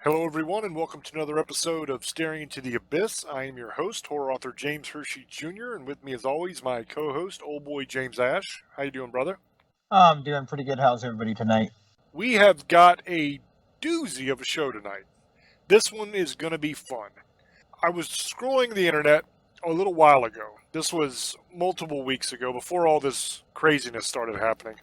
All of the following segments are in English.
Hello, everyone, and welcome to another episode of Staring into the Abyss. I am your host, horror author James Hershey Jr., and with me, as always, my co-host, old boy James Ash. How you doing, brother? I'm doing pretty good. How's everybody tonight? We have got a doozy of a show tonight. This one is going to be fun. I was scrolling the internet a little while ago. This was multiple weeks ago, before all this craziness started happening.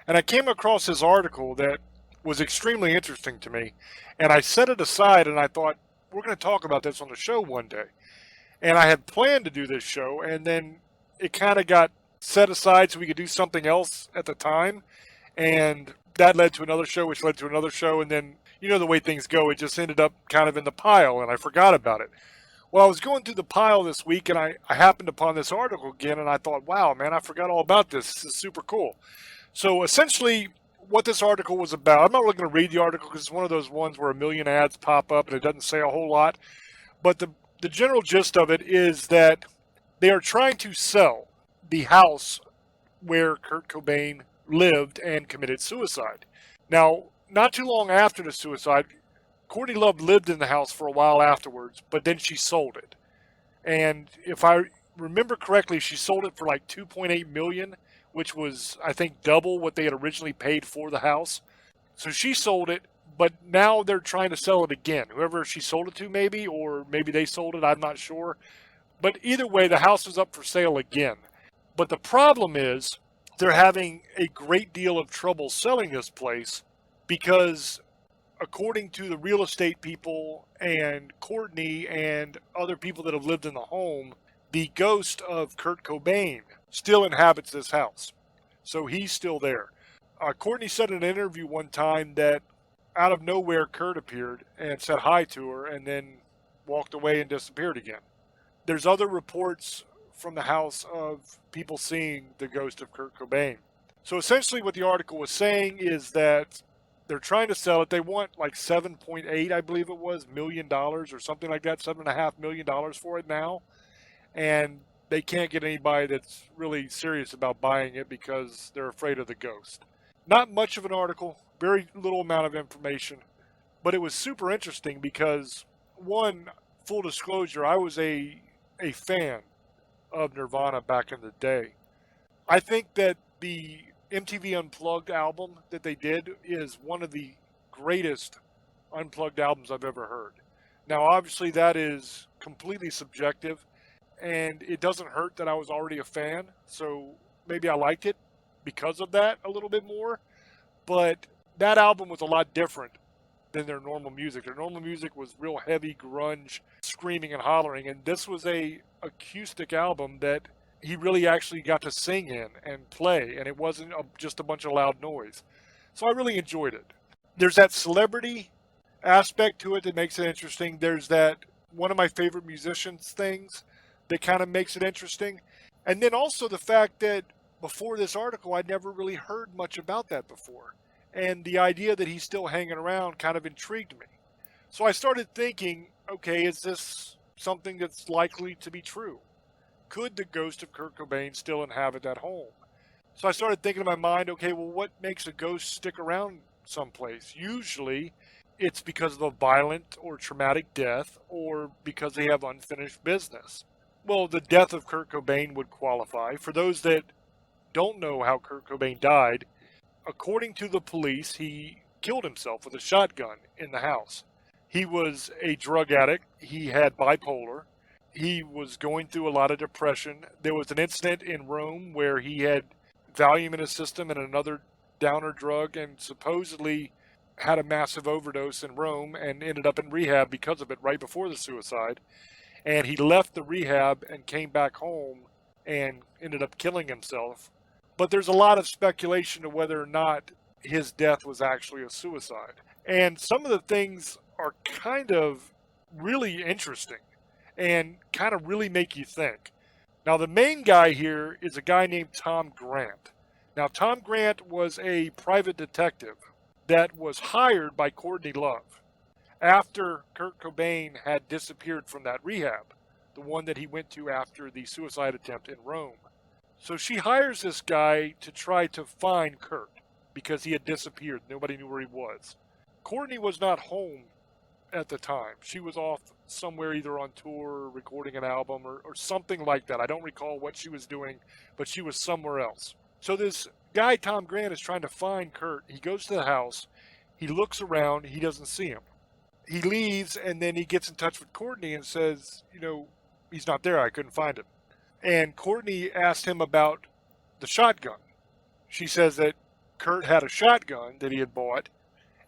And I came across this article that was extremely interesting to me. And I set it aside and I thought, we're going to talk about this on the show one day. And I had planned to do this show, and then it kind of got set aside so we could do something else at the time. And that led to another show, which led to another show. And then, you know, the way things go, it just ended up kind of in the pile, and I forgot about it. Well, I was going through the pile this week, and I happened upon this article again, and I thought, wow, man, I forgot all about this. This is super cool. So essentially, what this article was about, I'm not really going to read the article because it's one of those ones where a million ads pop up and it doesn't say a whole lot. But the general gist of it is that they are trying to sell the house where Kurt Cobain lived and committed suicide. Now, not too long after the suicide, Courtney Love lived in the house for a while afterwards, but then she sold it. And if I remember correctly, she sold it for like 2.8 million, which was I think double what they had originally paid for the house. So she sold it, but now they're trying to sell it again. Whoever she sold it to, maybe, or maybe they sold it, I'm not sure. But either way, the house is up for sale again. But the problem is they're having a great deal of trouble selling this place because, according to the real estate people and Courtney and other people that have lived in the home, the ghost of Kurt Cobain still inhabits this house. So he's still there. Courtney said in an interview one time that out of nowhere Kurt appeared and said hi to her and then walked away and disappeared again. There's other reports from the house of people seeing the ghost of Kurt Cobain. So essentially what the article was saying is that they're trying to sell it. They want like 7.8, I believe it was, $1 million or something like that, $7.5 million for it now. And they can't get anybody that's really serious about buying it because they're afraid of the ghost. Not much of an article, very little amount of information, but it was super interesting because, one, full disclosure, I was a fan of Nirvana back in the day. I think that the MTV Unplugged album that they did is one of the greatest unplugged albums I've ever heard. Now, obviously, that is completely subjective, and it doesn't hurt that I was already a fan, so maybe I liked it because of that a little bit more. But that album was a lot different than their normal music. Their normal music was real heavy grunge, screaming and hollering, and this was a acoustic album that he really actually got to sing in and play, and it wasn't just a bunch of loud noise. So I really enjoyed it. There's that celebrity aspect to it that makes it interesting. There's that one of my favorite musicians things that kind of makes it interesting. And then also the fact that before this article, I'd never really heard much about that before. And the idea that he's still hanging around kind of intrigued me. So I started thinking, okay, is this something that's likely to be true? Could the ghost of Kurt Cobain still inhabit that home? So I started thinking in my mind, okay, well, what makes a ghost stick around someplace? Usually it's because of a violent or traumatic death or because they have unfinished business. Well, the death of Kurt Cobain would qualify. For those that don't know how Kurt Cobain died, according to the police, he killed himself with a shotgun in the house. He was a drug addict. He had bipolar. He was going through a lot of depression. There was an incident in Rome where he had Valium in his system and another downer drug and supposedly had a massive overdose in Rome and ended up in rehab because of it right before the suicide. And he left the rehab and came back home and ended up killing himself. But there's a lot of speculation to whether or not his death was actually a suicide. And some of the things are kind of really interesting and kind of really make you think. Now, the main guy here is a guy named Tom Grant. Now, Tom Grant was a private detective that was hired by Courtney Love after Kurt Cobain had disappeared from that rehab, the one that he went to after the suicide attempt in Rome. So she hires this guy to try to find Kurt because he had disappeared. Nobody knew where he was. Courtney was not home at the time. She was off somewhere either on tour, recording an album, or something like that. I don't recall what she was doing, but she was somewhere else. So this guy, Tom Grant, is trying to find Kurt. He goes to the house. He looks around. He doesn't see him. He leaves, and then he gets in touch with Courtney and says, he's not there. I couldn't find him. And Courtney asked him about the shotgun. She says that Kurt had a shotgun that he had bought,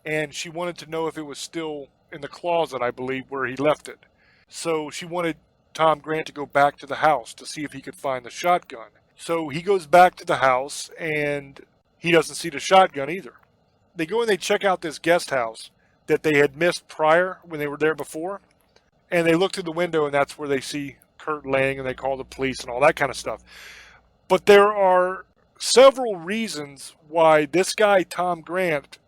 and she wanted to know if it was still in the closet, I believe, where he left it. So she wanted Tom Grant to go back to the house to see if he could find the shotgun. So he goes back to the house, and he doesn't see the shotgun either. They go and they check out this guest house that they had missed prior when they were there before, and they look through the window, and that's where they see Kurt laying, and they call the police and all that kind of stuff. But there are several reasons why this guy, Tom Grant,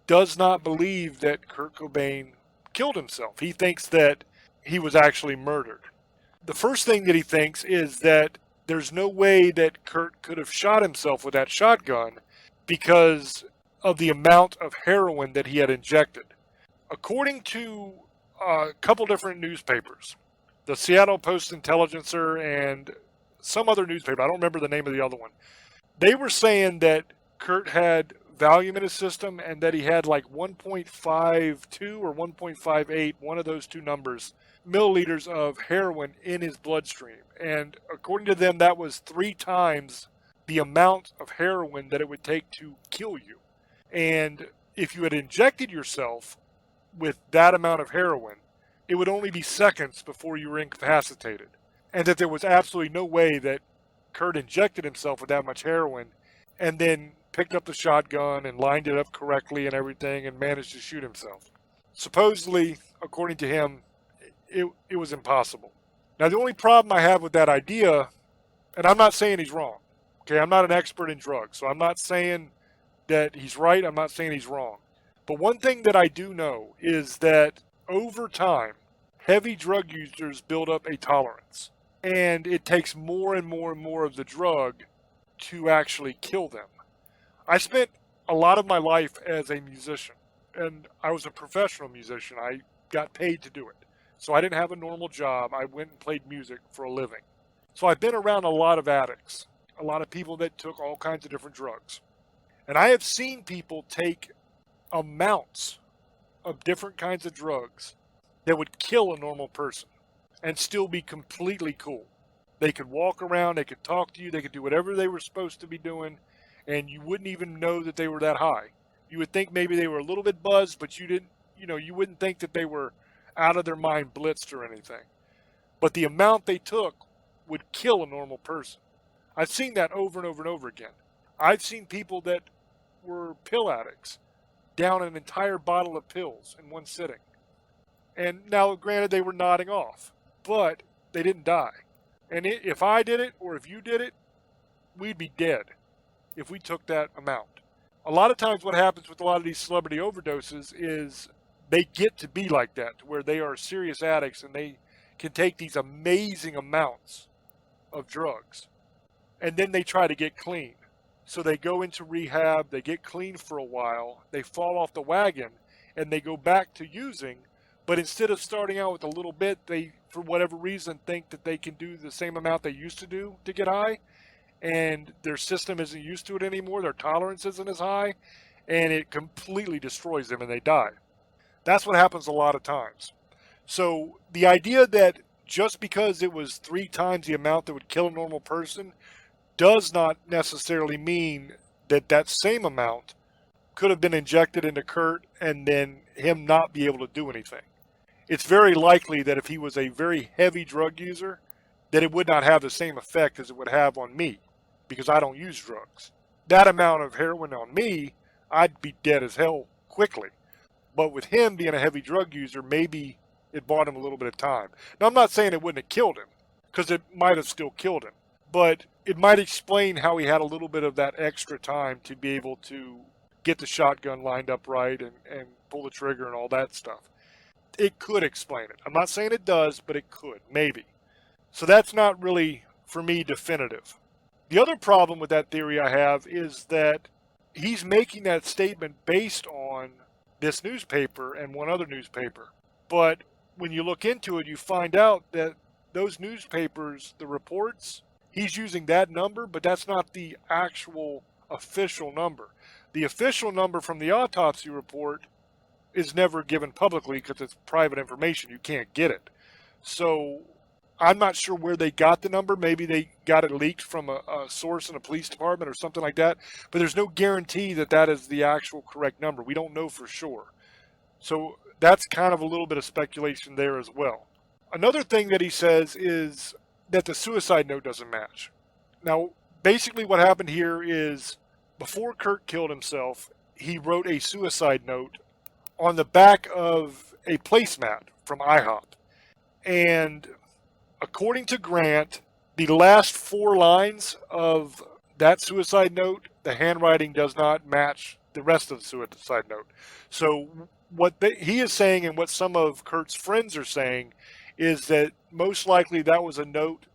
does not believe that Kurt Cobain killed himself. He thinks that he was actually murdered. The first thing that he thinks is that there's no way that Kurt could have shot himself with that shotgun because of the amount of heroin that he had injected. According to a couple different newspapers, the Seattle Post-Intelligencer and some other newspaper, I don't remember the name of the other one, they were saying that Kurt had Valium in his system and that he had like 1.52 or 1.58, one of those two numbers, milliliters of heroin in his bloodstream. And according to them, that was 3 times the amount of heroin that it would take to kill you. And if you had injected yourself with that amount of heroin, it would only be seconds before you were incapacitated. And that there was absolutely no way that Kurt injected himself with that much heroin and then picked up the shotgun and lined it up correctly and everything and managed to shoot himself. Supposedly, according to him, it was impossible. Now, the only problem I have with that idea, and I'm not saying he's wrong, okay? I'm not an expert in drugs, so I'm not saying that he's right. I'm not saying he's wrong. But one thing that I do know is that over time, heavy drug users build up a tolerance. And it takes more and more and more of the drug to actually kill them. I spent a lot of my life as a musician, and I was a professional musician. I got paid to do it. So I didn't have a normal job. I went and played music for a living. So I've been around a lot of addicts, a lot of people that took all kinds of different drugs. And I have seen people take amounts of different kinds of drugs that would kill a normal person and still be completely cool. They could walk around, they could talk to you, they could do whatever they were supposed to be doing, and you wouldn't even know that they were that high. You would think maybe they were a little bit buzzed, but you wouldn't think that they were out of their mind blitzed or anything. But the amount they took would kill a normal person. I've seen that over and over and over again. I've seen people that were pill addicts down an entire bottle of pills in one sitting. And now, granted, they were nodding off, but they didn't die. And if I did it, or if you did it, we'd be dead if we took that amount. A lot of times what happens with a lot of these celebrity overdoses is they get to be like that, to where they are serious addicts and they can take these amazing amounts of drugs. And then they try to get clean. So they go into rehab, they get clean for a while, they fall off the wagon, and they go back to using. But instead of starting out with a little bit, they, for whatever reason, think that they can do the same amount they used to do to get high. And their system isn't used to it anymore. Their tolerance isn't as high. And it completely destroys them and they die. That's what happens a lot of times. So the idea that just because it was 3 times the amount that would kill a normal person does not necessarily mean that that same amount could have been injected into Kurt and then him not be able to do anything. It's very likely that if he was a very heavy drug user, that it would not have the same effect as it would have on me, because I don't use drugs. That amount of heroin on me, I'd be dead as hell quickly. But with him being a heavy drug user, maybe it bought him a little bit of time. Now, I'm not saying it wouldn't have killed him, because it might have still killed him. But it might explain how he had a little bit of that extra time to be able to get the shotgun lined up right and pull the trigger and all that stuff. It could explain it. I'm not saying it does, but it could, maybe. So that's not really, for me, definitive. The other problem with that theory I have is that he's making that statement based on this newspaper and one other newspaper. But when you look into it, you find out that those newspapers, the reports, he's using that number, but that's not the actual official number. The official number from the autopsy report is never given publicly because it's private information. You can't get it. So I'm not sure where they got the number. Maybe they got it leaked from a source in a police department or something like that. But there's no guarantee that that is the actual correct number. We don't know for sure. So that's kind of a little bit of speculation there as well. Another thing that he says is that the suicide note doesn't match. Now, basically what happened here is before Kurt killed himself, he wrote a suicide note on the back of a placemat from IHOP. And according to Grant, the last 4 lines of that suicide note, the handwriting does not match the rest of the suicide note. So what he is saying and what some of Kurt's friends are saying is that most likely that was a note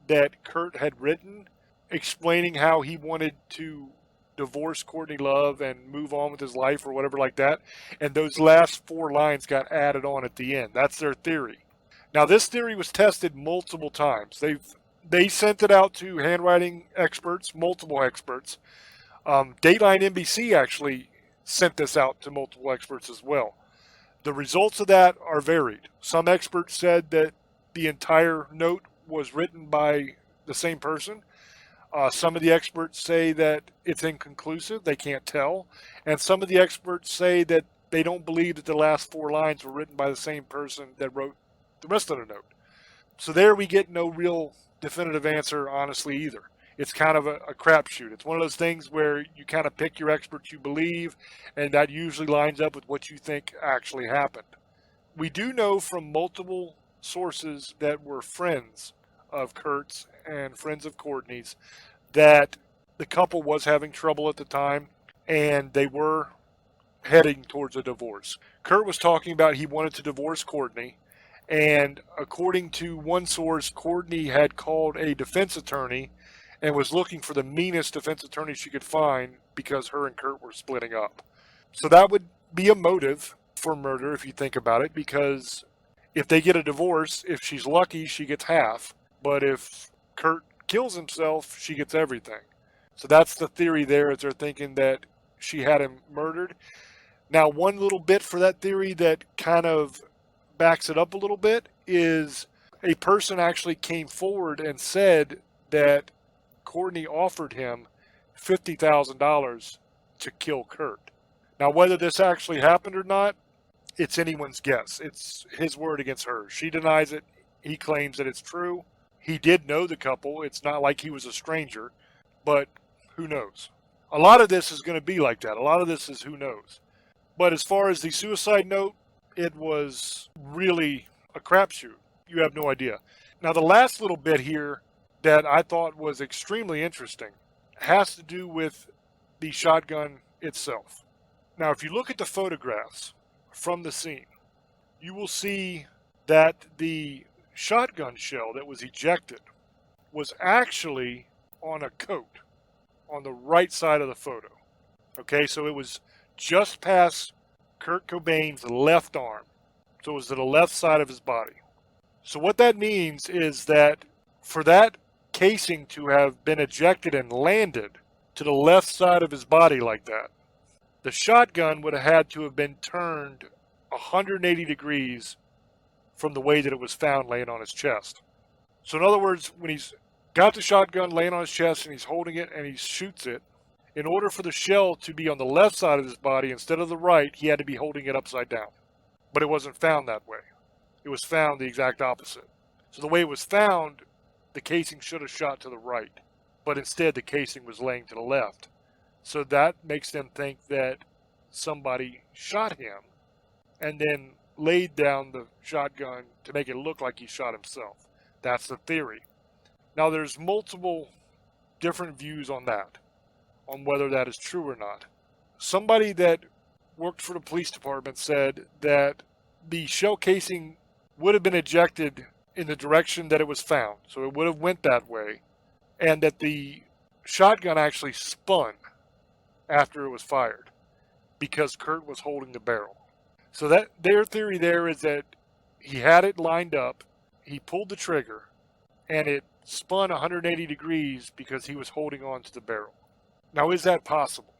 that Kurt had written explaining how he wanted to divorce Courtney Love and move on with his life or whatever like that. And those last 4 lines got added on at the end. That's their theory. Now, this theory was tested multiple times. They sent it out to handwriting experts, multiple experts. Dateline NBC actually sent this out to multiple experts as well. The results of that are varied. Some experts said that the entire note was written by the same person. Some of the experts say that it's inconclusive, they can't tell. And some of the experts say that they don't believe that the last 4 lines were written by the same person that wrote the rest of the note. So there we get no real definitive answer, honestly, either. It's kind of a crapshoot. It's one of those things where you kind of pick your experts you believe, and that usually lines up with what you think actually happened. We do know from multiple sources that were friends of Kurt's and friends of Courtney's that the couple was having trouble at the time, and they were heading towards a divorce. Kurt was talking about he wanted to divorce Courtney, and according to one source, Courtney had called a defense attorney and was looking for the meanest defense attorney she could find because her and Kurt were splitting up. So that would be a motive for murder if you think about it, because if they get a divorce, if she's lucky, she gets half. But if Kurt kills himself, she gets everything. So that's the theory there, is they're thinking that she had him murdered. Now, one little bit for that theory that kind of backs it up a little bit is a person actually came forward and said that Courtney offered him $50,000 to kill Kurt. Now, whether this actually happened or not, it's anyone's guess. It's his word against hers. She denies it. He claims that it's true. He did know the couple. It's not like he was a stranger, but who knows? A lot of this is going to be like that. A lot of this is who knows. But as far as the suicide note, it was really a crapshoot. You have no idea. Now, the last little bit here that I thought was extremely interesting has to do with the shotgun itself. Now, if you look at the photographs from the scene, you will see that the shotgun shell that was ejected was actually on a coat on the right side of the photo. Okay, so it was just past Kurt Cobain's left arm. So it was to the left side of his body. So what that means is that for that casing to have been ejected and landed to the left side of his body like that, the shotgun would have had to have been turned 180 degrees from the way that it was found laying on his chest. So in other words, when he's got the shotgun laying on his chest and he's holding it and he shoots it, in order for the shell to be on the left side of his body instead of the right, he had to be holding it upside down. But it wasn't found that way. It was found the exact opposite. So the way it was found, the casing should have shot to the right, but instead the casing was laying to the left. So that makes them think that somebody shot him and then laid down the shotgun to make it look like he shot himself. That's the theory. Now there's multiple different views on that, on whether that is true or not. Somebody that worked for the police department said that the shell casing would have been ejected in the direction that it was found. So it would have went that way, and that the shotgun actually spun after it was fired because Kurt was holding the barrel. So that their theory there is that he had it lined up, he pulled the trigger, and it spun 180 degrees because he was holding on to the barrel. Now, is that possible?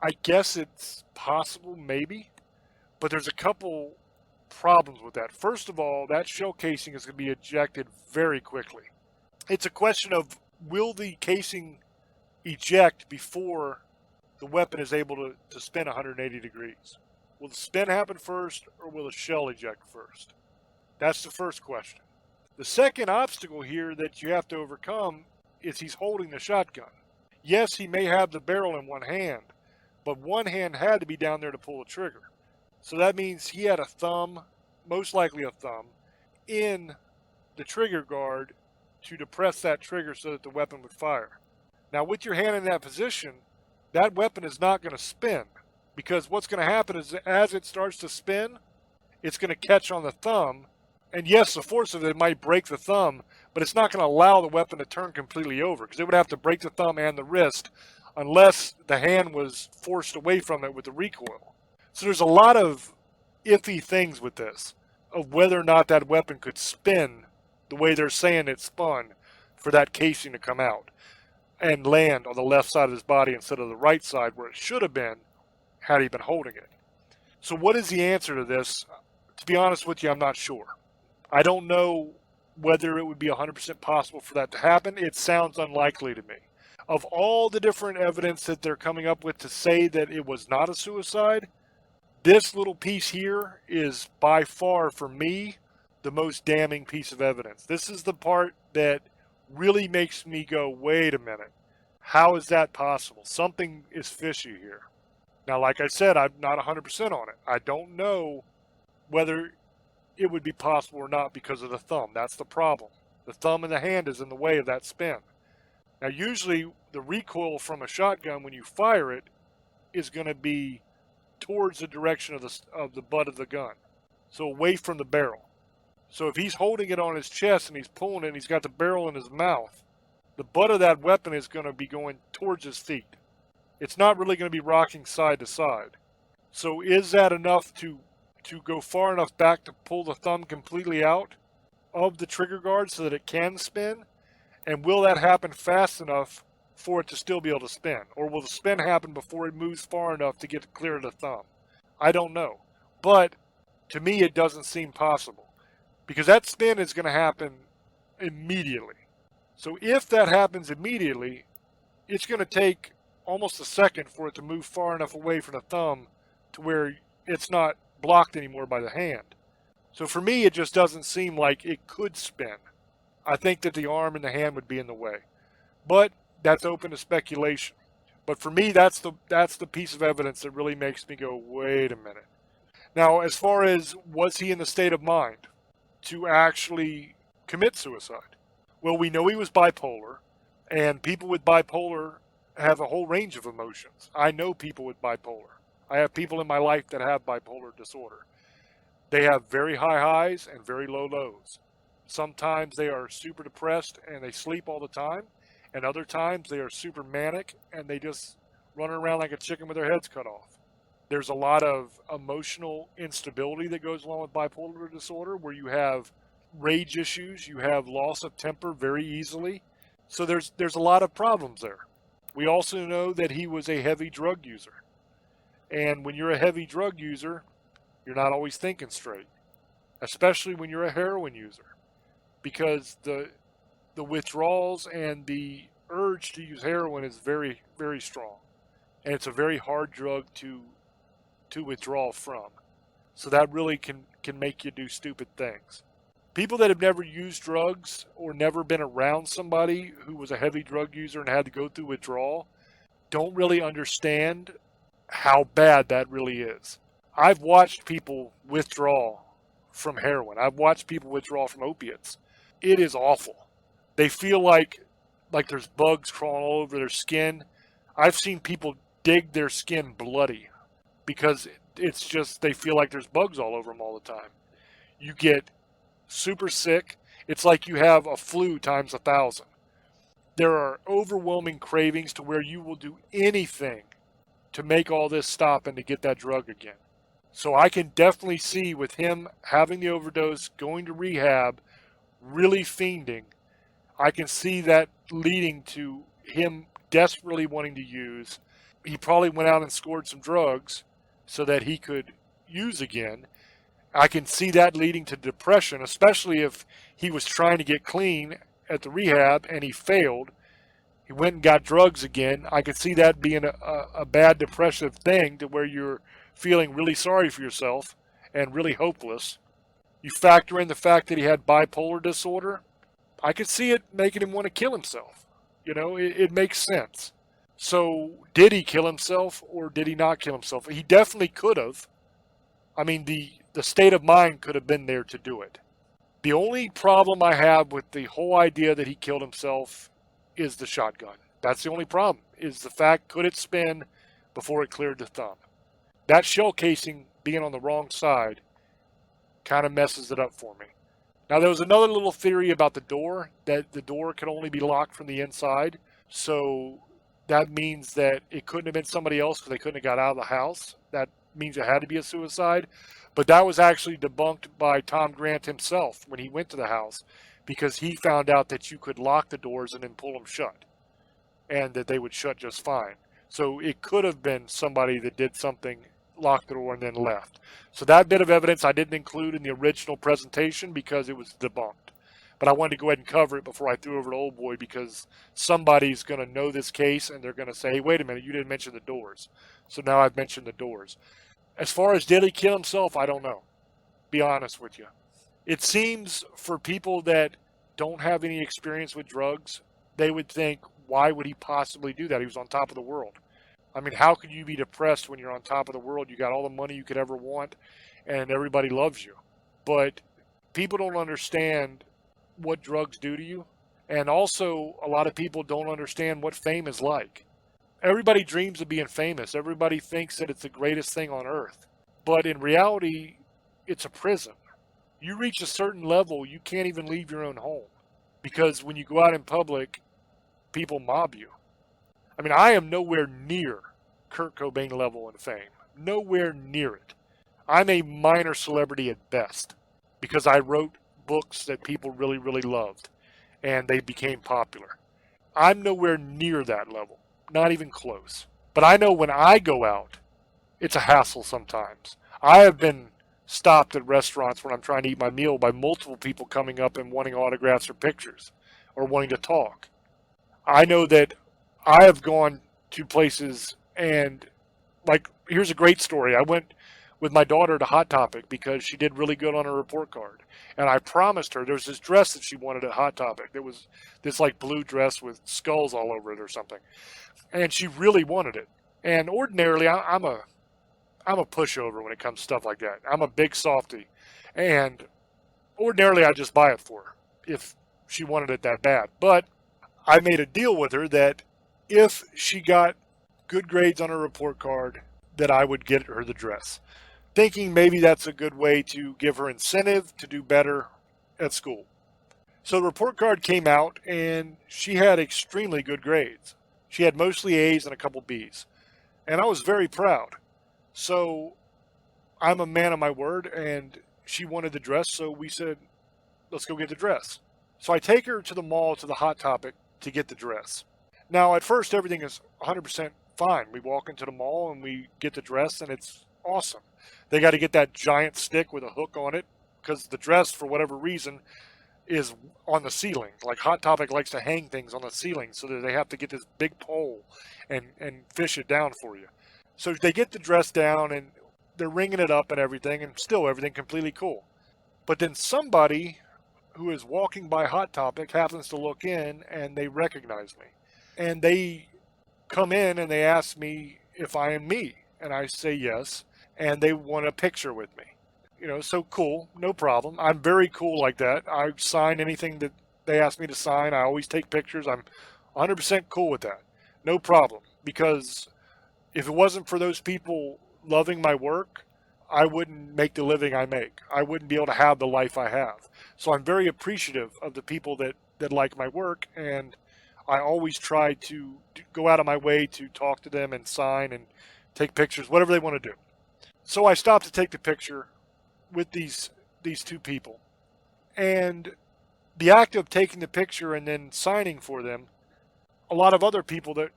I guess it's possible, maybe, but there's a couple problems with that. First of all, that shell casing is going to be ejected very quickly. It's a question of, will the casing eject before the weapon is able to spin 180 degrees? Will the spin happen first, or will the shell eject first? That's the first question. The second obstacle here that you have to overcome is he's holding the shotgun. Yes, he may have the barrel in one hand, but one hand had to be down there to pull the trigger. So that means he had a thumb, most likely a thumb, in the trigger guard to depress that trigger so that the weapon would fire. Now, with your hand in that position, that weapon is not going to spin, because what's going to happen is as it starts to spin, it's going to catch on the thumb. And yes, the force of it might break the thumb, but it's not going to allow the weapon to turn completely over, because it would have to break the thumb and the wrist unless the hand was forced away from it with the recoil. So there's a lot of iffy things with this, of whether or not that weapon could spin the way they're saying it spun for that casing to come out and land on the left side of his body instead of the right side where it should have been had he been holding it. So what is the answer to this? To be honest with you, I'm not sure. I don't know whether it would be 100% possible for that to happen. It sounds unlikely to me. Of all the different evidence that they're coming up with to say that it was not a suicide, this little piece here is by far, for me, the most damning piece of evidence. This is the part that really makes me go, wait a minute. How is that possible? Something is fishy here. Now, like I said, I'm not 100% on it. I don't know whether it would be possible or not because of the thumb. That's the problem. The thumb in the hand is in the way of that spin. Now, usually the recoil from a shotgun when you fire it is going to be towards the direction of the butt of the gun, so away from the barrel. So if he's holding it on his chest and he's pulling it and he's got the barrel in his mouth, the butt of that weapon is going to be going towards his feet. It's not really going to be rocking side to side. So is that enough to go far enough back to pull the thumb completely out of the trigger guard so that it can spin? And will that happen fast enough for it to still be able to spin? Or will the spin happen before it moves far enough to get clear of the thumb? I don't know. But to me, it doesn't seem possible, because that spin is going to happen immediately. So if that happens immediately, it's going to take almost a second for it to move far enough away from the thumb to where it's not blocked anymore by the hand. So for me, it just doesn't seem like it could spin. I think that the arm and the hand would be in the way. But that's open to speculation. But for me, that's the piece of evidence that really makes me go, wait a minute. Now, as far as was he in the state of mind to actually commit suicide? Well, we know he was bipolar, and people with bipolar have a whole range of emotions. I know people with bipolar. I have people in my life that have bipolar disorder. They have very high highs and very low lows. Sometimes they are super depressed and they sleep all the time, and other times they are super manic and they just run around like a chicken with their heads cut off. There's a lot of emotional instability that goes along with bipolar disorder, where you have rage issues, you have loss of temper very easily. So there's a lot of problems there. We also know that he was a heavy drug user. And when you're a heavy drug user, you're not always thinking straight, especially when you're a heroin user, because the withdrawals and the urge to use heroin is very, very strong. And it's a very hard drug to withdraw from. So that really can make you do stupid things. People that have never used drugs or never been around somebody who was a heavy drug user and had to go through withdrawal don't really understand how bad that really is. I've watched people withdraw from heroin. I've watched people withdraw from opiates. It is awful. They feel like there's bugs crawling all over their skin. I've seen people dig their skin bloody because it's just, they feel like there's bugs all over them all the time. You get super sick. It's like you have a flu times 1,000. There are overwhelming cravings to where you will do anything to make all this stop and to get that drug again. So I can definitely see with him having the overdose, going to rehab, really fiending, I can see that leading to him desperately wanting to use. He probably went out and scored some drugs so that he could use again. I can see that leading to depression, especially if he was trying to get clean at the rehab and he failed. He went and got drugs again. I could see that being a bad depressive thing to where you're feeling really sorry for yourself and really hopeless. You factor in the fact that he had bipolar disorder. I could see it making him want to kill himself. It makes sense. So, did he kill himself or did he not kill himself? He definitely could have. I mean, the state of mind could have been there to do it. The only problem I have with the whole idea that he killed himself is the shotgun. That's the only problem, is the fact, could it spin before it cleared the thumb? That shell casing being on the wrong side kind of messes it up for me. Now, there was another little theory about the door, that the door could only be locked from the inside. So that means that it couldn't have been somebody else because they couldn't have got out of the house. That means it had to be a suicide. But that was actually debunked by Tom Grant himself when he went to the house, because he found out that you could lock the doors and then pull them shut, and that they would shut just fine. So it could have been somebody that did something, locked the door, and then left. So that bit of evidence I didn't include in the original presentation because it was debunked. But I wanted to go ahead and cover it before I threw over to Old Boy, because somebody's going to know this case and they're going to say, hey, wait a minute, you didn't mention the doors. So now I've mentioned the doors. As far as did he kill himself, I don't know. Be honest with you. It seems for people that don't have any experience with drugs, they would think, why would he possibly do that? He was on top of the world. I mean, how could you be depressed when you're on top of the world? You got all the money you could ever want and everybody loves you. But people don't understand what drugs do to you. And also, a lot of people don't understand what fame is like. Everybody dreams of being famous. Everybody thinks that it's the greatest thing on earth. But in reality, it's a prison. You reach a certain level, you can't even leave your own home. Because when you go out in public, people mob you. I mean, I am nowhere near Kurt Cobain level in fame. Nowhere near it. I'm a minor celebrity at best, because I wrote books that people really, really loved, and they became popular. I'm nowhere near that level. Not even close. But I know when I go out, it's a hassle sometimes. I have been stopped at restaurants when I'm trying to eat my meal by multiple people coming up and wanting autographs or pictures or wanting to talk. I know that I have gone to places and, like, here's a great story. I went with my daughter to Hot Topic because she did really good on her report card. And I promised her, there's this dress that she wanted at Hot Topic. There was this like blue dress with skulls all over it or something. And she really wanted it. And ordinarily, I'm a pushover when it comes to stuff like that. I'm a big softy. And ordinarily, I just buy it for her if she wanted it that bad. But I made a deal with her that if she got good grades on her report card, that I would get her the dress, thinking maybe that's a good way to give her incentive to do better at school. So the report card came out, and she had extremely good grades. She had mostly A's and a couple B's. And I was very proud. So I'm a man of my word, and she wanted the dress, so we said, let's go get the dress. So I take her to the mall, to the Hot Topic, to get the dress. Now, at first, everything is 100% fine. We walk into the mall, and we get the dress, and it's awesome. They got to get that giant stick with a hook on it, because the dress, for whatever reason, is on the ceiling. Like Hot Topic likes to hang things on the ceiling, so that they have to get this big pole and fish it down for you. So they get the dress down, and they're ringing it up and everything, and still everything completely cool. But then somebody who is walking by Hot Topic happens to look in, and they recognize me. And they come in, and they ask me if I am me. And I say yes, and they want a picture with me. So cool, no problem. I'm very cool like that. I sign anything that they ask me to sign. I always take pictures. I'm 100% cool with that. No problem. Because if it wasn't for those people loving my work, I wouldn't make the living I make. I wouldn't be able to have the life I have. So I'm very appreciative of the people that like my work, and I always try to go out of my way to talk to them and sign and take pictures, whatever they want to do. So I stopped to take the picture with these two people. And the act of taking the picture and then signing for them, a lot of other people that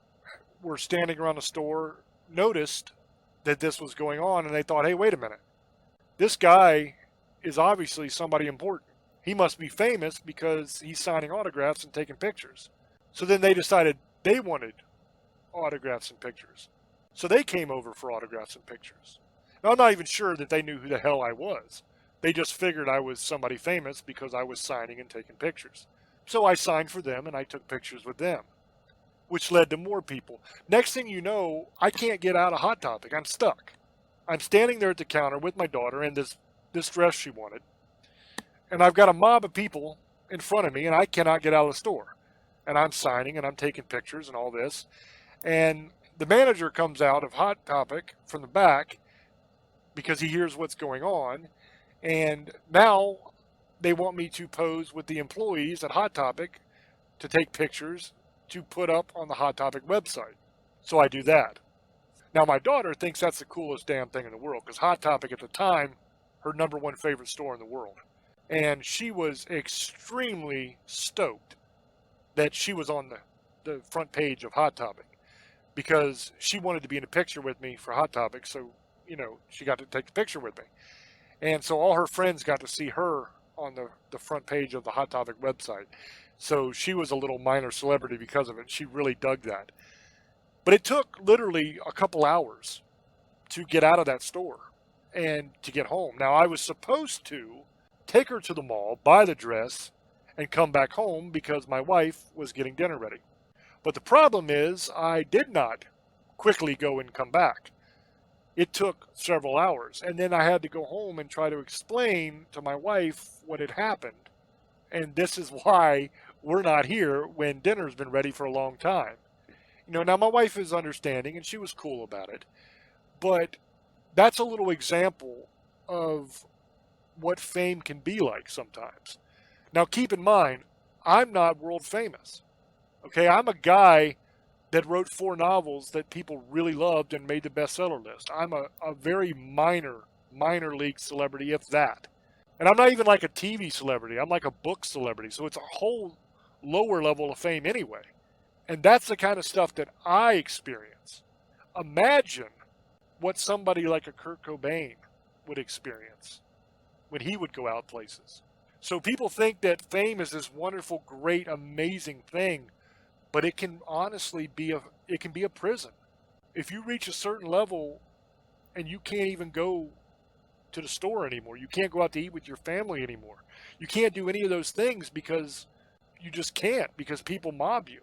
were standing around the store noticed that this was going on, and they thought, hey, wait a minute. This guy is obviously somebody important. He must be famous because he's signing autographs and taking pictures. So then they decided they wanted autographs and pictures. So they came over for autographs and pictures. Now, I'm not even sure that they knew who the hell I was. They just figured I was somebody famous because I was signing and taking pictures. So I signed for them and I took pictures with them, which led to more people. Next thing you know, I can't get out of Hot Topic. I'm stuck. I'm standing there at the counter with my daughter in this dress she wanted, and I've got a mob of people in front of me, and I cannot get out of the store. And I'm signing and I'm taking pictures and all this. And the manager comes out of Hot Topic from the back because he hears what's going on. And now they want me to pose with the employees at Hot Topic to take pictures to put up on the Hot Topic website. So I do that. Now my daughter thinks that's the coolest damn thing in the world because Hot Topic at the time, her number one favorite store in the world. And she was extremely stoked that she was on the front page of Hot Topic because she wanted to be in a picture with me for Hot Topic. So, she got to take the picture with me. And so all her friends got to see her on the front page of the Hot Topic website. So she was a little minor celebrity because of it. She really dug that. But it took literally a couple hours to get out of that store and to get home. Now, I was supposed to take her to the mall, buy the dress, and come back home because my wife was getting dinner ready. But the problem is I did not quickly go and come back. It took several hours. And then I had to go home and try to explain to my wife what had happened. And this is why we're not here when dinner's been ready for a long time. Now my wife is understanding and she was cool about it. But that's a little example of what fame can be like sometimes. Now keep in mind, I'm not world famous. Okay, I'm a guy that wrote 4 novels that people really loved and made the bestseller list. I'm a very minor league celebrity, if that. And I'm not even like a TV celebrity. I'm like a book celebrity. So it's a whole lower level of fame anyway. And that's the kind of stuff that I experience. Imagine what somebody like a Kurt Cobain would experience when he would go out places. So people think that fame is this wonderful, great, amazing thing, but it can honestly be a prison. If you reach a certain level and you can't even go to the store anymore, you can't go out to eat with your family anymore, you can't do any of those things because you just can't, because people mob you.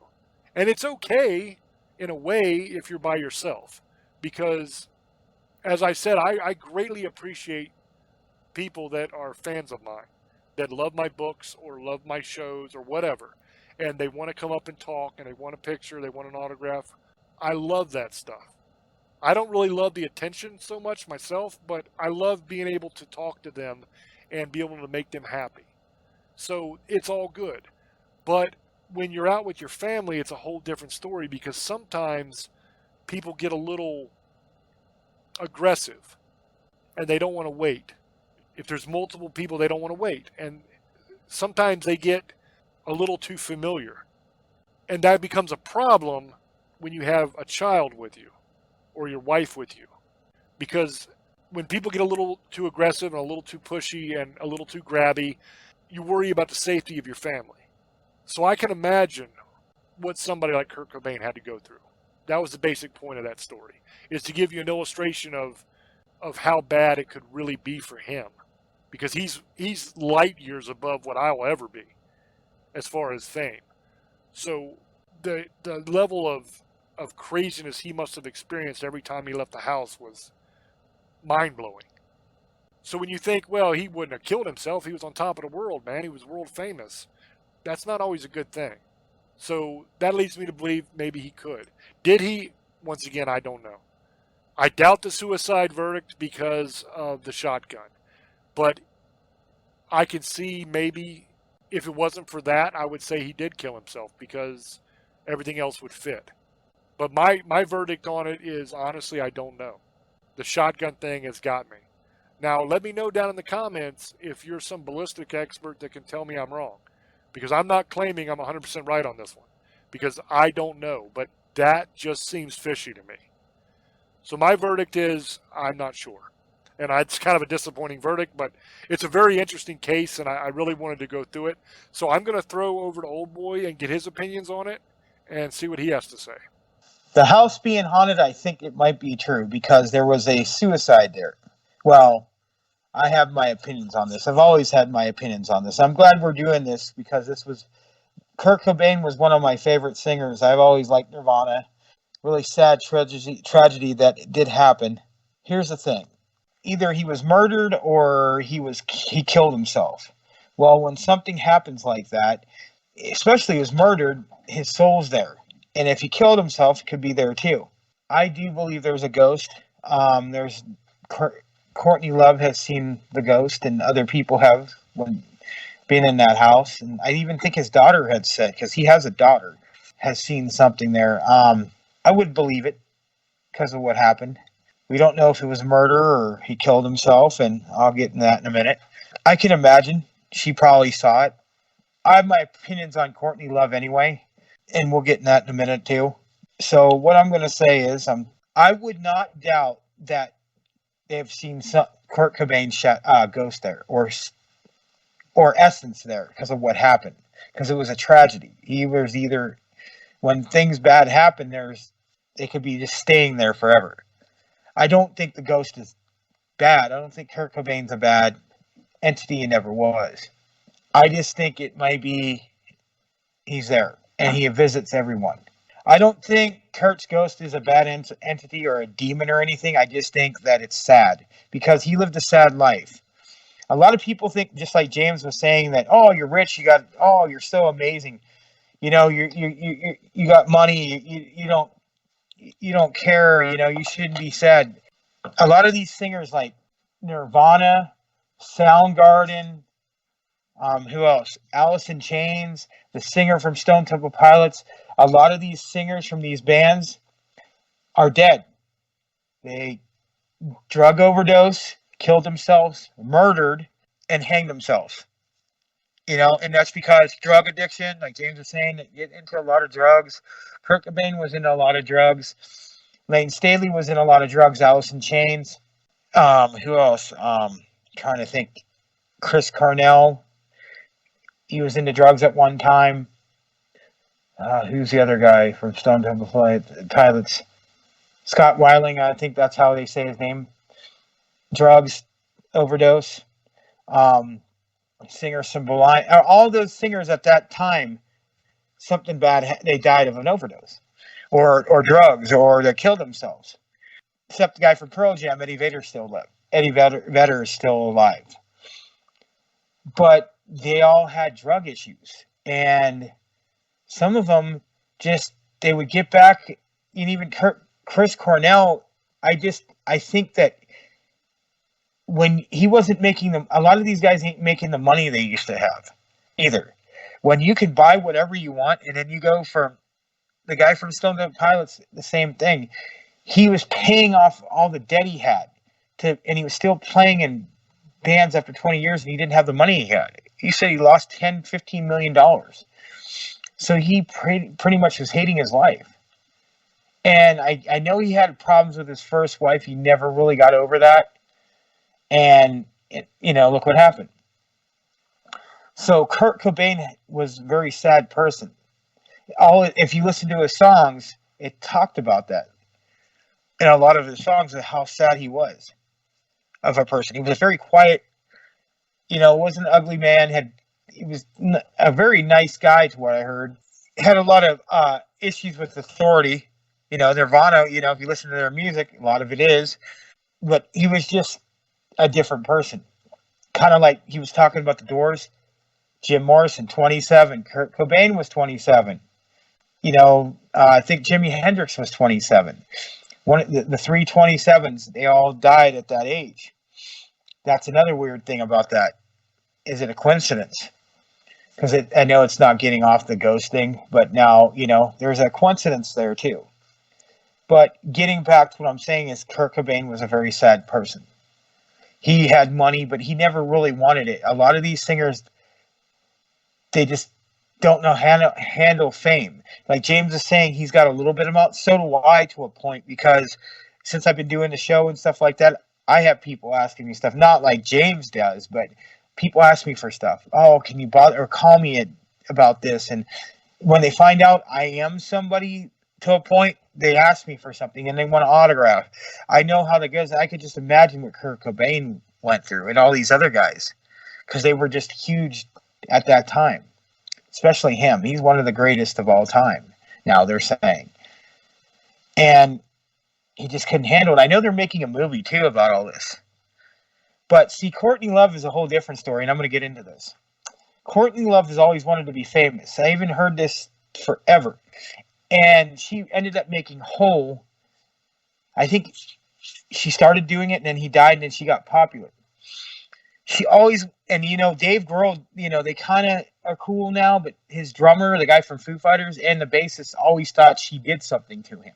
And it's okay in a way if you're by yourself, because as I said, I greatly appreciate people that are fans of mine, that love my books or love my shows or whatever, and they want to come up and talk and they want a picture, they want an autograph. I love that stuff. I don't really love the attention so much myself, but I love being able to talk to them and be able to make them happy. So it's all good. But when you're out with your family, it's a whole different story, because sometimes people get a little aggressive and they don't want to wait. If there's multiple people, they don't want to wait. And sometimes they get a little too familiar. And that becomes a problem when you have a child with you or your wife with you. Because when people get a little too aggressive and a little too pushy and a little too grabby, you worry about the safety of your family. So I can imagine what somebody like Kurt Cobain had to go through. That was the basic point of that story, is to give you an illustration of how bad it could really be for him. Because he's light years above what I will ever be as far as fame. So the level of craziness he must have experienced every time he left the house was mind-blowing. So when you think, well, he wouldn't have killed himself, he was on top of the world, man, he was world famous, that's not always a good thing. So that leads me to believe maybe he could. Did he? Once again, I don't know. I doubt the suicide verdict because of the shotgun. But I can see maybe if it wasn't for that, I would say he did kill himself because everything else would fit. But my verdict on it is, honestly, I don't know. The shotgun thing has got me. Now, let me know down in the comments if you're some ballistic expert that can tell me I'm wrong. Because I'm not claiming I'm 100% right on this one. Because I don't know. But that just seems fishy to me. So my verdict is I'm not sure. And it's kind of a disappointing verdict, but it's a very interesting case, and I really wanted to go through it. So I'm going to throw over to Old Boy and get his opinions on it and see what he has to say. The house being haunted, I think it might be true because there was a suicide there. Well, I have my opinions on this. I've always had my opinions on this. I'm glad we're doing this because Kurt Cobain was one of my favorite singers. I've always liked Nirvana. Really sad tragedy that did happen. Here's the thing. Either he was murdered or he killed himself. Well, when something happens like that, especially he was murdered, his soul's there. And if he killed himself, it could be there too. I do believe there's a ghost. There's Courtney Love has seen the ghost, and other people have when being in that house. And I even think his daughter had said, because he has a daughter, has seen something there. I would believe it because of what happened. We don't know if it was murder or he killed himself, and I'll get into that in a minute. I can imagine she probably saw it. I have my opinions on Courtney Love anyway, and we'll get in that in a minute too. So what I'm going to say is I would not doubt that they have seen Kurt Cobain ghost there or essence there because of what happened, because it was a tragedy. He was either, when things bad happen, they could be just staying there forever. I don't think the ghost is bad. I don't think Kurt Cobain's a bad entity and never was. I just think it might be he's there and he visits everyone. I don't think Kurt's ghost is a bad entity or a demon or anything. I just think that it's sad because he lived a sad life. A lot of people think, just like James was saying, that, oh, you're rich, you're so amazing. You know, you got money, you don't care, you shouldn't be sad. A lot of these singers like Nirvana, Soundgarden, who else? Alice in Chains, the singer from Stone Temple Pilots. A lot of these singers from these bands are dead. They drug overdose, killed themselves, murdered, and hanged themselves. And that's because drug addiction, like James was saying, they get into a lot of drugs. Kurt Cobain was into a lot of drugs. Lane Staley was in a lot of drugs. Alice in Chains. Who else? Trying to think. Chris Cornell. He was into drugs at one time. Who's the other guy from Stone Temple Pilots? Scott Weiland, I think that's how they say his name. Drugs, overdose. Singer Sublime. All those singers at that time, something bad, they died of an overdose. Or drugs, or they killed themselves. Except the guy from Pearl Jam, Eddie Vedder, still lived. Eddie Vedder is still alive. But they all had drug issues. And some of them they would get back, and even Chris Cornell, I think that when he wasn't making them, a lot of these guys ain't making the money they used to have either. When you can buy whatever you want, and then you go from the guy from Stone Temple Pilots, the same thing. He was paying off all the debt he had and he was still playing in bands after 20 years, and he didn't have the money he had. He said he lost $10-15 million. So he pretty much was hating his life. And I know he had problems with his first wife. He never really got over that. And, look what happened. So Kurt Cobain was a very sad person. If you listen to his songs, it talked about that. In a lot of his songs, how sad he was of a person. He was a very quiet, wasn't an ugly man. He was a very nice guy, to what I heard. Had a lot of issues with authority. Nirvana, if you listen to their music, a lot of it is. But he was just a different person. Kind of like he was talking about the Doors. Jim Morrison, 27. Kurt Cobain was 27. I think Jimi Hendrix was 27. The three 27s, they all died at that age. That's another weird thing about that. Is it a coincidence? Because I know it's not getting off the ghost thing, but now, there's a coincidence there too. But getting back to what I'm saying is Kurt Cobain was a very sad person. He had money, but he never really wanted it. A lot of these singers, they just don't know how to handle fame. Like James is saying, he's got a little bit about. So do I, to a point, because since I've been doing the show and stuff like that, I have people asking me stuff, not like James does, but people ask me for stuff. Oh, can you bother or call me about this? And when they find out I am somebody to a point, they ask me for something and they want an autograph. I know how that goes. I could just imagine what Kurt Cobain went through and all these other guys, because they were just huge at that time, especially him. He's one of the greatest of all time, now they're saying. And he just couldn't handle it. I know they're making a movie, too, about all this. But, see, Courtney Love is a whole different story, and I'm going to get into this. Courtney Love has always wanted to be famous. I even heard this forever. And she ended up making Hole. I think she started doing it, and then he died, and then she got popular. She always, and Dave Grohl, they kind of are cool now, but his drummer, the guy from Foo Fighters, and the bassist always thought she did something to him.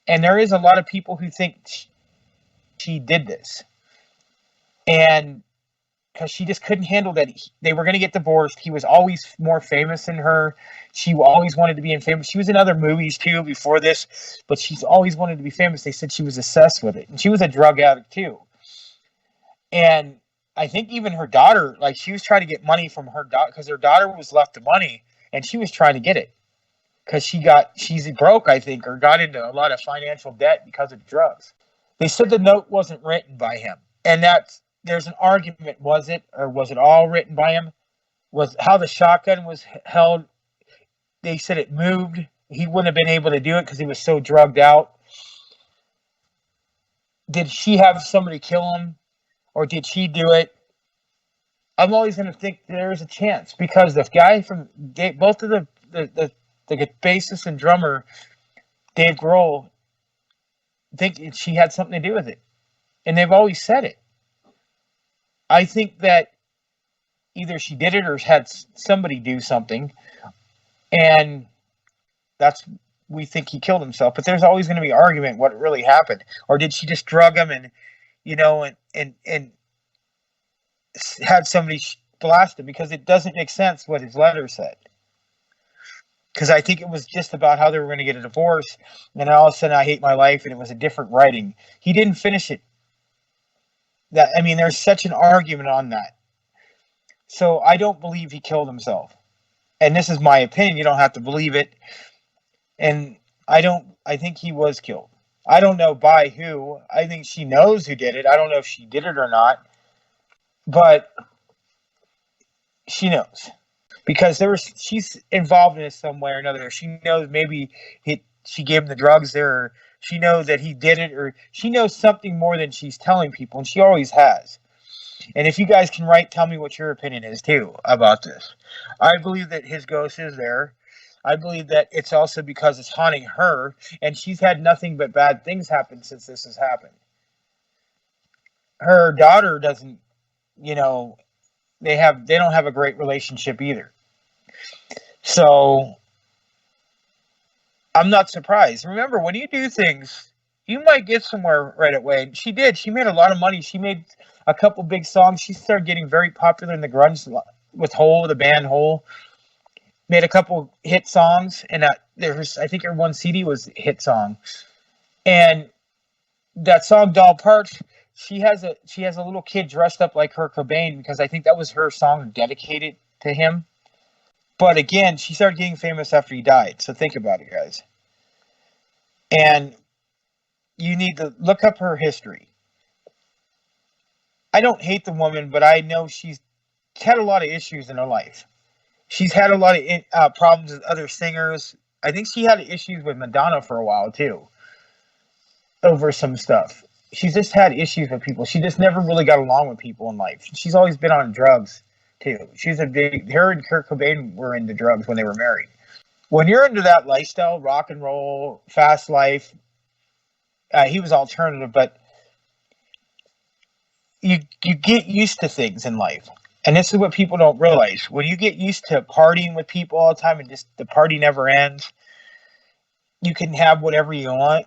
And there is a lot of people who think she did this. And because she just couldn't handle that. They were going to get divorced. He was always more famous than her. She always wanted to be in famous. She was in other movies, too, before this. But she's always wanted to be famous. They said she was obsessed with it. And she was a drug addict, too. And I think even her daughter, like, she was trying to get money from her daughter, because her daughter was left the money, and she was trying to get it. Because she's broke, I think, or got into a lot of financial debt because of drugs. They said the note wasn't written by him. And there's an argument, was it, or was it all written by him? Was how the shotgun was held. They said it moved. He wouldn't have been able to do it because he was so drugged out. Did she have somebody kill him, or did she do it? I'm always going to think there's a chance, because the guy from both of the bassist and drummer, Dave Grohl, think she had something to do with it, and they've always said it. I think that either she did it or had somebody do something, and we think he killed himself. But there's always going to be argument what really happened, or did she just drug him and had somebody blast him? Because it doesn't make sense what his letter said. Because I think it was just about how they were going to get a divorce, and then all of a sudden I hate my life, and it was a different writing. He didn't finish it. There's such an argument on that. So I don't believe he killed himself. And this is my opinion. You don't have to believe it. And I think he was killed. I don't know by who. I think she knows who did it. I don't know if she did it or not. But she knows. Because she's involved in it some way or another. She knows maybe she gave him the drugs there, or she knows that he did it, or she knows something more than she's telling people, and she always has. And if you guys can tell me what your opinion is, too, about this. I believe that his ghost is there. I believe that it's also because it's haunting her, and she's had nothing but bad things happen since this has happened. Her daughter doesn't, they don't have a great relationship either. So I'm not surprised. Remember, when you do things, you might get somewhere right away. And she did. She made a lot of money. She made a couple big songs. She started getting very popular in the grunge with Hole, the band Hole. Made a couple hit songs, and I think her one CD was a hit song. And that song Doll Parts, she has a little kid dressed up like Kurt Cobain, because I think that was her song dedicated to him. But again, she started getting famous after he died. So think about it, guys. And you need to look up her history. I don't hate the woman, but I know she's had a lot of issues in her life. She's had a lot of problems with other singers. I think she had issues with Madonna for a while, too, over some stuff. She's just had issues with people. She just never really got along with people in life. She's always been on drugs, too. Her and Kurt Cobain were into drugs when they were married. When you're into that lifestyle, rock and roll, fast life, he was alternative, but you get used to things in life. And this is what people don't realize. When you get used to partying with people all the time and just the party never ends, you can have whatever you want.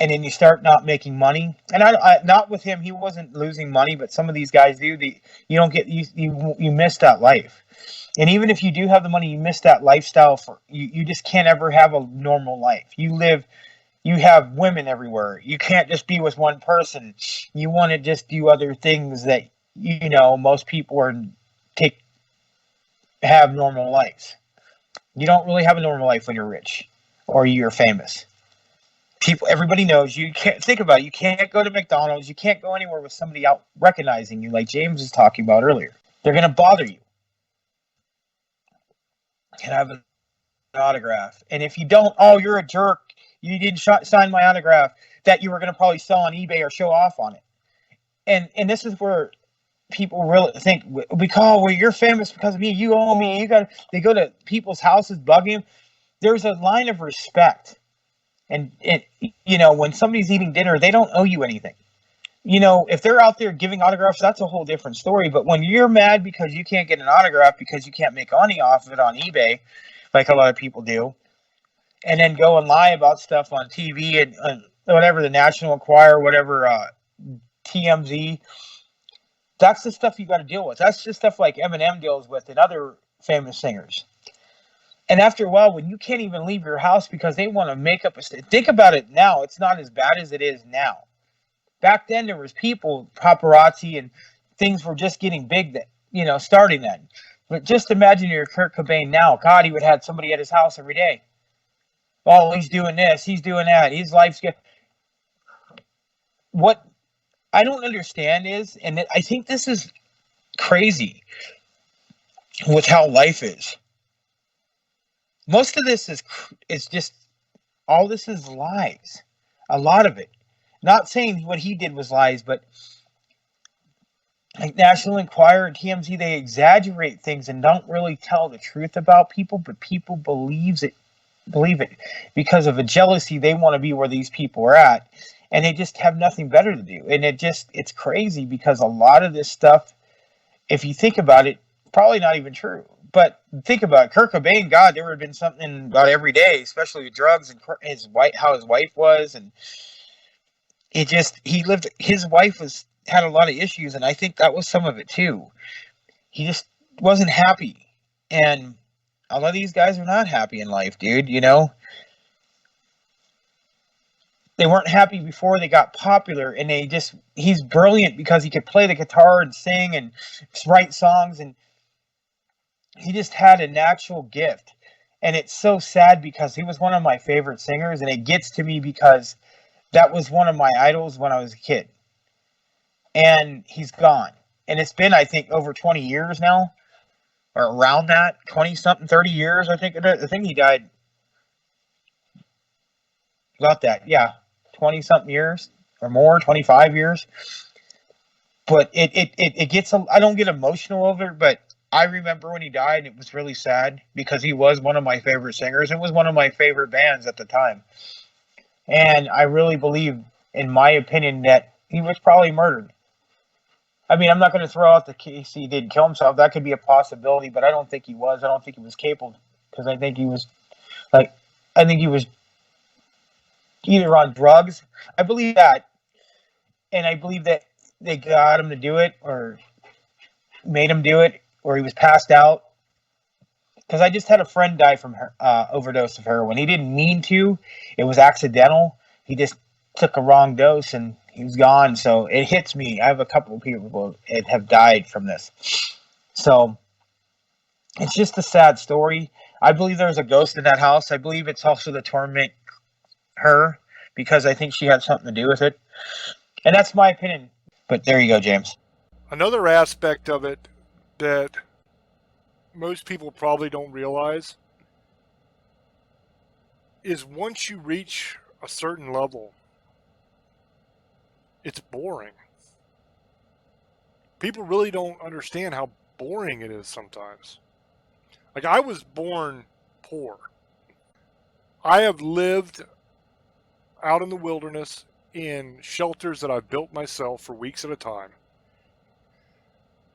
and then you start not making money. And not with him, he wasn't losing money, but some of these guys do. You don't get you miss that life. And even if you do have the money, you miss that lifestyle. You just can't ever have a normal life. You have women everywhere. You can't just be with one person. You want to just do other things that most people have normal lives. You don't really have a normal life when you're rich or you're famous. Everybody knows you can't. Think about it. You can't go to McDonald's. You can't go anywhere with somebody out recognizing you, like James was talking about earlier. They're going to bother you. Can I have an autograph? And if you don't, oh, you're a jerk. You didn't sign my autograph that you were going to probably sell on eBay or show off on it. And this is where people really think, well, you're famous because of me. You owe me. They go to people's houses, bugging them. There's a line of respect. And when somebody's eating dinner, they don't owe you anything. If they're out there giving autographs, that's a whole different story. But when you're mad because you can't get an autograph because you can't make money off of it on eBay, like a lot of people do, and then go and lie about stuff on TV and whatever, the National Enquirer, whatever, TMZ, that's the stuff you got to deal with. That's just stuff like Eminem deals with and other famous singers. And after a while, when you can't even leave your house because they want to make up think about it now. It's not as bad as it is now. Back then, there was paparazzi, and things were just getting big then, starting then. But just imagine you're Kurt Cobain now. God, he would have somebody at his house every day. Oh, he's doing this, he's doing that. His life's good. What I don't understand is, and I think this is crazy with how life is. Most of this is just, all this is lies. A lot of it. Not saying what he did was lies, but like National Enquirer and TMZ, they exaggerate things and don't really tell the truth about people, but people believe it because of a jealousy. They want to be where these people are at, and they just have nothing better to do. And it's crazy because a lot of this stuff, if you think about it, probably not even true. But think about it. Kurt Cobain, God, there would have been something about every day, especially with drugs and how his wife was, and his wife had a lot of issues, and I think that was some of it too. He just wasn't happy, and a lot of these guys are not happy in life, dude. They weren't happy before they got popular, and he's brilliant because he could play the guitar and sing and write songs, and he just had a natural gift. And it's so sad because he was one of my favorite singers, and it gets to me because that was one of my idols when I was a kid. And he's gone. And it's been, I think, over 20 years now, or around that, 20-something, 30 years, I think. I think he died about that, yeah, 20-something years or more, 25 years. But it gets, I don't get emotional over it, but I remember when he died, and it was really sad because he was one of my favorite singers. It was one of my favorite bands at the time. And I really believe, in my opinion, that he was probably murdered. I mean, I'm not going to throw out the case he did kill himself. That could be a possibility, but I don't think he was. I don't think he was capable, because I think he was either on drugs. I believe that. And I believe that they got him to do it or made him do it, or he was passed out. Because I just had a friend die from overdose of heroin. He didn't mean to. It was accidental. He just took a wrong dose and he was gone. So it hits me. I have a couple of people that have died from this. So it's just a sad story. I believe there's a ghost in that house. I believe it's also to torment her, because I think she had something to do with it. And that's my opinion. But there you go, James. Another aspect of it that most people probably don't realize is once you reach a certain level, it's boring. People really don't understand how boring it is sometimes. Like, I was born poor. I have lived out in the wilderness in shelters that I've built myself for weeks at a time.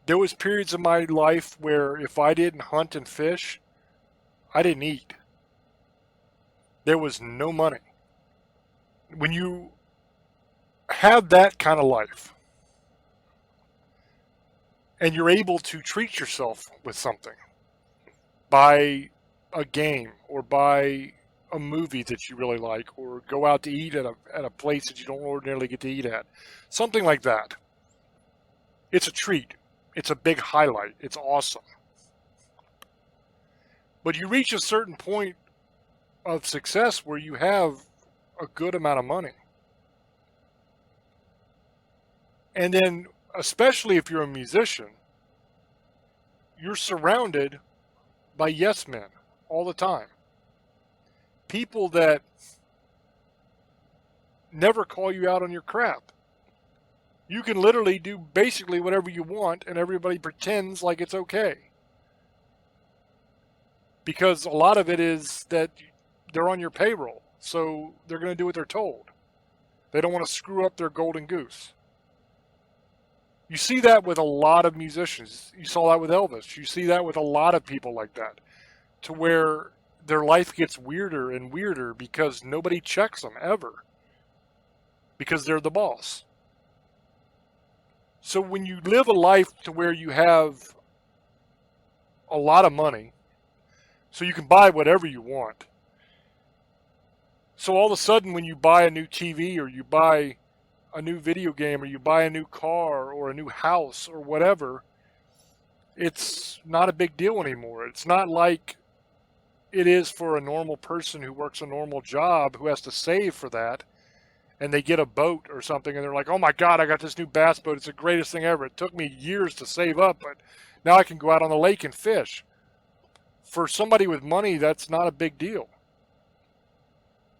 There was periods of my life where if I didn't hunt and fish, I didn't eat. There was no money. When you have that kind of life, and you're able to treat yourself with something, buy a game or buy a movie that you really like, or go out to eat at a place that you don't ordinarily get to eat at, something like that. It's a treat. It's a big highlight. It's awesome. But you reach a certain point of success where you have a good amount of money. And then, especially if you're a musician, you're surrounded by yes men all the time. People that never call you out on your crap. You can literally do basically whatever you want, and everybody pretends like it's okay. Because a lot of it is that they're on your payroll, so they're going to do what they're told. They don't want to screw up their golden goose. You see that with a lot of musicians. You saw that with Elvis. You see that with a lot of people like that, to where their life gets weirder and weirder because nobody checks them ever, because they're the boss. So when you live a life to where you have a lot of money, so you can buy whatever you want. So all of a sudden when you buy a new TV, or you buy a new video game, or you buy a new car or a new house or whatever, it's not a big deal anymore. It's not like it is for a normal person who works a normal job, who has to save for that, and they get a boat or something and they're like, oh my God, I got this new bass boat. It's the greatest thing ever. It took me years to save up, but now I can go out on the lake and fish. For somebody with money, that's not a big deal.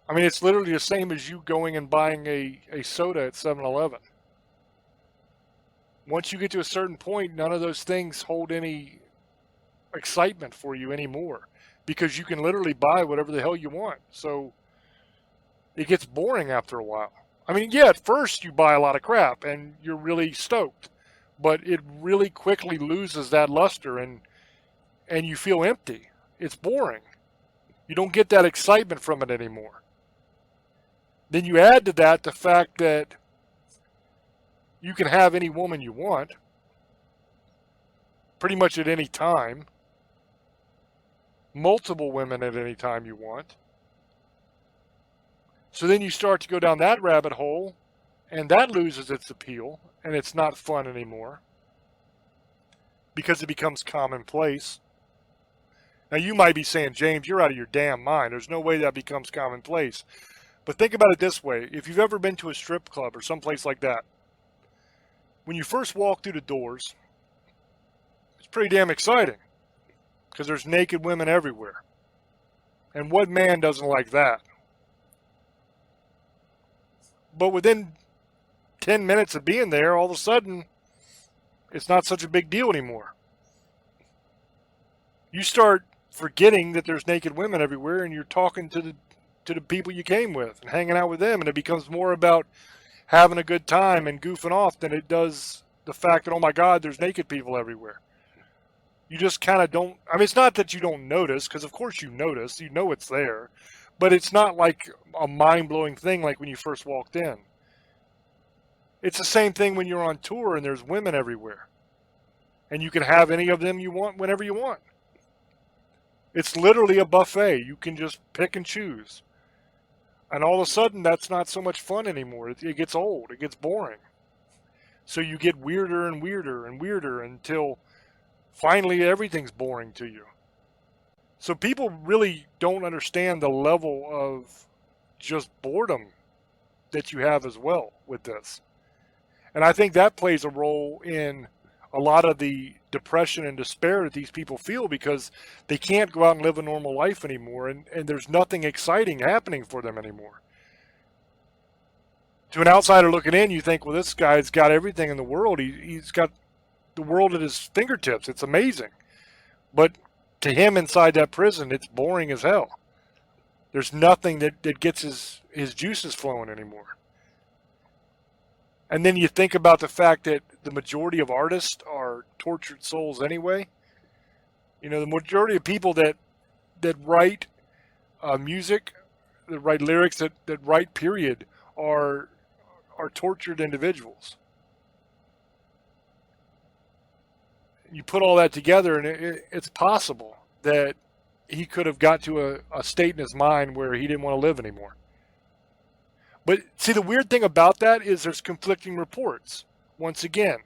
I mean, it's literally the same as you going and buying a soda at 7-Eleven. Once you get to a certain point, none of those things hold any excitement for you anymore, because you can literally buy whatever the hell you want. So it gets boring after a while. I mean, yeah, at first you buy a lot of crap and you're really stoked, but it really quickly loses that luster, and you feel empty. It's boring. You don't get that excitement from it anymore. Then you add to that the fact that you can have any woman you want, pretty much at any time, multiple women at any time you want. So then you start to go down that rabbit hole, and that loses its appeal, and it's not fun anymore, because it becomes commonplace. Now you might be saying, James, you're out of your damn mind. There's no way that becomes commonplace. But think about it this way. If you've ever been to a strip club or someplace like that, when you first walk through the doors, it's pretty damn exciting, because there's naked women everywhere. And what man doesn't like that? But within 10 minutes of being there, all of a sudden, it's not such a big deal anymore. You start forgetting that there's naked women everywhere, and you're talking to the people you came with and hanging out with them, and it becomes more about having a good time and goofing off than it does the fact that, oh my God, there's naked people everywhere. You just kind of don't, I mean, it's not that you don't notice, because of course you notice, you know it's there, but it's not like a mind-blowing thing like when you first walked in. It's the same thing when you're on tour and there's women everywhere, and you can have any of them you want whenever you want. It's literally a buffet. You can just pick and choose. And all of a sudden, that's not so much fun anymore. It gets old. It gets boring. So you get weirder and weirder and weirder until finally everything's boring to you. So people really don't understand the level of just boredom that you have as well with this. And I think that plays a role in a lot of the depression and despair that these people feel, because they can't go out and live a normal life anymore, and there's nothing exciting happening for them anymore. To an outsider looking in, you think, well, this guy's got everything in the world. He's got the world at his fingertips. It's amazing. But to him inside that prison, it's boring as hell. There's nothing that gets his juices flowing anymore. And then you think about the fact that the majority of artists are tortured souls anyway. You know, the majority of people that write music, that write lyrics, that write period, are are tortured individuals. You put all that together, and it's possible that he could have got to a state in his mind where he didn't want to live anymore. But see, the weird thing about that is there's conflicting reports. Once again,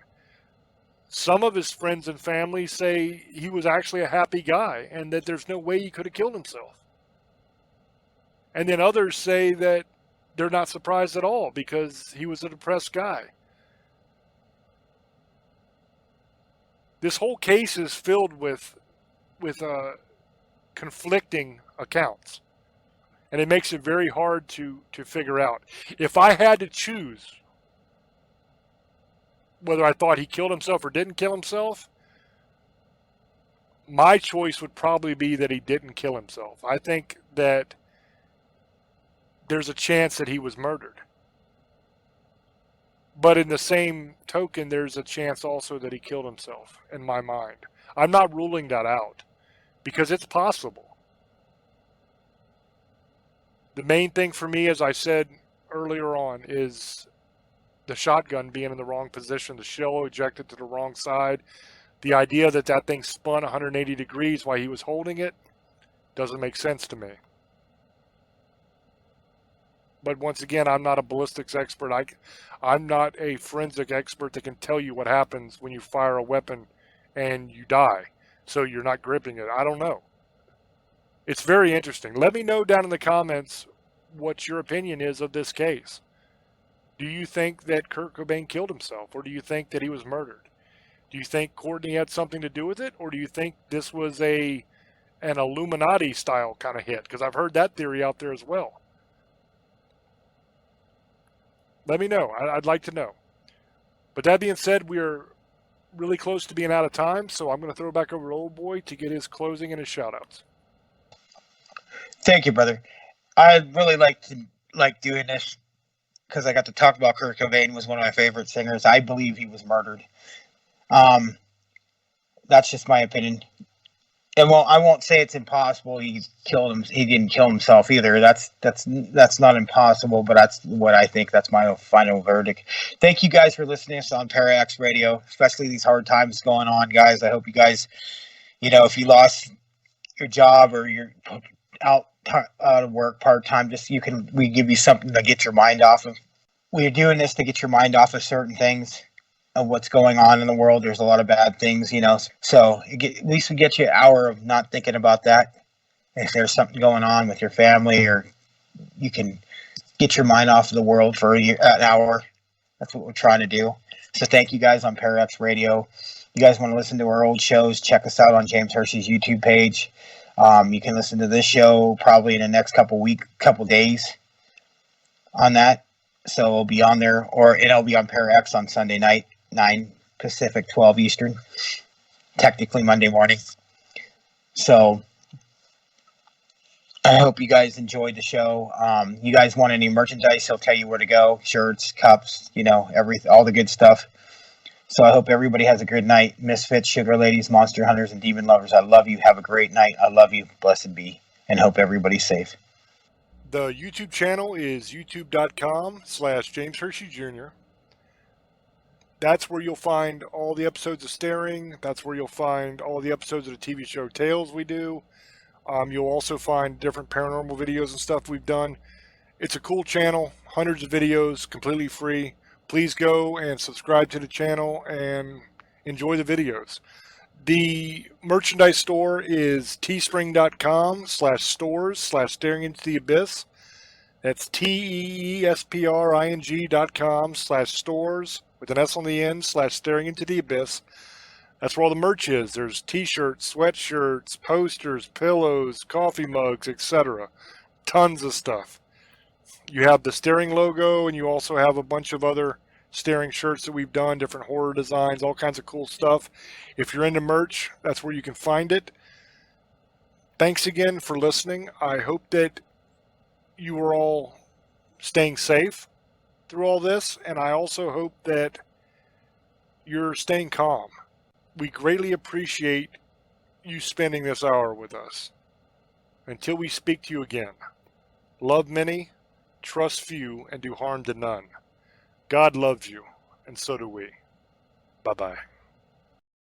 some of his friends and family say he was actually a happy guy and that there's no way he could have killed himself. And then others say that they're not surprised at all because he was a depressed guy. This whole case is filled with conflicting accounts. And it makes it very hard to figure out. If I had to choose whether I thought he killed himself or didn't kill himself, my choice would probably be that he didn't kill himself. I think that there's a chance that he was murdered. But in the same token, there's a chance also that he killed himself, in my mind. I'm not ruling that out, because it's possible. The main thing for me, as I said earlier on, is the shotgun being in the wrong position, the shell ejected to the wrong side. The idea that that thing spun 180 degrees while he was holding it doesn't make sense to me. But once again, I'm not a ballistics expert. I'm not a forensic expert that can tell you what happens when you fire a weapon and you die. So you're not gripping it. I don't know. It's very interesting. Let me know down in the comments what your opinion is of this case. Do you think that Kurt Cobain killed himself, or do you think that he was murdered? Do you think Courtney had something to do with it, or do you think this was an Illuminati style kind of hit? Because I've heard that theory out there as well. Let me know. I'd like to know. But that being said, we are really close to being out of time, so I'm going to throw it back over to Old Boy to get his closing and his shout-outs. Thank you, brother. I really like doing this because I got to talk about Kurt Cobain. Was one of my favorite singers. I believe he was murdered. That's just my opinion. And well, I won't say it's impossible. He killed him. He didn't kill himself either. That's not impossible, but that's what I think. That's my final verdict. Thank you guys for listening to us on Parax Radio, especially these hard times going on, guys. I hope you guys, if you lost your job or you're out of work part-time, we give you something to get your mind off of. We're doing this to get your mind off of certain things of what's going on in the world. There's a lot of bad things, so at least we get you an hour of not thinking about that. If there's something going on with your family, or you can get your mind off of the world for an hour. That's what we're trying to do. So thank you guys on Parax Radio. You guys want to listen to our old shows, check us out on James Hershey's YouTube page. You can listen to this show probably in the next couple days on that. So it'll be on there, or it'll be on Parax on Sunday night, 9 Pacific, 12 Eastern, technically Monday morning. So I hope you guys enjoyed the show. You guys want any merchandise, he'll tell you where to go. Shirts, cups, all the good stuff. So I hope everybody has a good night. Misfits, sugar ladies, monster hunters, and demon lovers, I love you. Have a great night. I love you. Blessed be. And hope everybody's safe. The YouTube channel is youtube.com/James Hershey Jr. That's where you'll find all the episodes of Staring. That's where you'll find all the episodes of the TV show Tales we do. You'll also find different paranormal videos and stuff we've done. It's a cool channel, hundreds of videos, completely free. Please go and subscribe to the channel and enjoy the videos. The merchandise store is teespring.com/stores/staring into the abyss. That's teespring.com/stores with an S on the end /staring into the abyss. That's where all the merch is. There's t-shirts, sweatshirts, posters, pillows, coffee mugs, etc. Tons of stuff. You have the Staring logo, and you also have a bunch of other Staring shirts that we've done, different horror designs, all kinds of cool stuff. If you're into merch, that's where you can find it. Thanks again for listening. I hope that you are all staying safe through all this, and I also hope that you're staying calm. We greatly appreciate you spending this hour with us. Until we speak to you again, love many, trust few, and do harm to none. God loves you, and so do we. Bye bye.